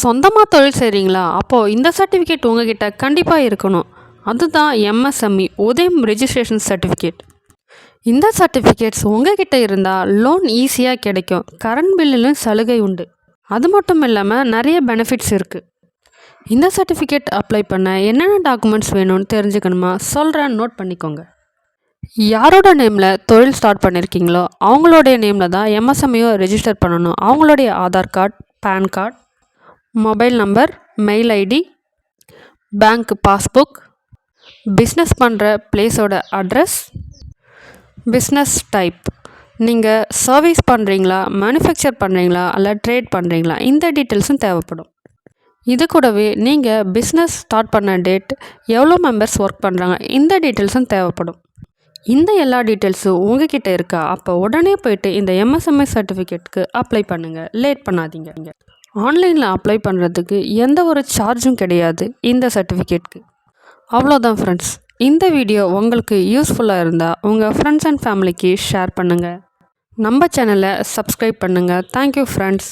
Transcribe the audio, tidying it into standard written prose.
சொந்தமாக தொழில் செய்கிறீங்களா? அப்போது இந்த சர்டிஃபிகேட் உங்ககிட்ட கண்டிப்பாக இருக்கணும். அதுதான் எம்எஸ்எம்இ உதயம் ரெஜிஸ்ட்ரேஷன் சர்டிஃபிகேட். இந்த சர்டிஃபிகேட்ஸ் உங்ககிட்ட இருந்தால் லோன் ஈஸியாக கிடைக்கும். கரண்ட் பில்லிலும் சலுகை உண்டு. அது மட்டும் இல்லாமல் நிறைய பெனிஃபிட்ஸ் இருக்குது. இந்த சர்டிஃபிகேட் அப்ளை பண்ண என்னென்ன டாக்குமெண்ட்ஸ் வேணும்னு தெரிஞ்சுக்கணுமா? சொல்கிறேன், நோட் பண்ணிக்கோங்க. யாரோட நேமில் தொழில் ஸ்டார்ட் பண்ணியிருக்கீங்களோ அவங்களுடைய நேமில் தான் எம்எஸ்எம்இயோ ரெஜிஸ்டர் பண்ணணும். அவங்களுடைய Aadhaar card, PAN card, mobile number, mail ID, bank passbook, business பண்ணுற பிளேஸோட அட்ரஸ், பிஸ்னஸ் டைப், நீங்கள் சர்வீஸ் பண்ணுறீங்களா, மேனுஃபேக்சர் பண்ணுறீங்களா, இல்லை ட்ரேட் பண்ணுறீங்களா, இந்த டீட்டெயில்ஸும் தேவைப்படும். இது கூடவே நீங்கள் பிஸ்னஸ் ஸ்டார்ட் பண்ண டேட், எவ்வளோ மெம்பர்ஸ் ஒர்க் பண்ணுறாங்க, இந்த டீட்டெயில்ஸும் தேவைப்படும். இந்த எல்லா டீட்டெயில்ஸும் உங்ககிட்ட இருக்கா? அப்போ உடனே போயிட்டு இந்த எம்எஸ்எம்இ சர்டிஃபிகேட்டுக்கு அப்ளை பண்ணுங்கள். லேட் பண்ணாதீங்க. ஆன்லைனில் அப்ளை பண்ணுறதுக்கு எந்த ஒரு சார்ஜும் கிடையாது இந்த சர்டிஃபிகேட்டுக்கு. அவ்வளோதான் ஃப்ரெண்ட்ஸ். இந்த வீடியோ உங்களுக்கு யூஸ்ஃபுல்லாக இருந்தால் உங்கள் ஃப்ரெண்ட்ஸ் அண்ட் ஃபேமிலிக்கு ஷேர் பண்ணுங்கள். நம்ம சேனலை சப்ஸ்கிரைப் பண்ணுங்கள். Thank you friends.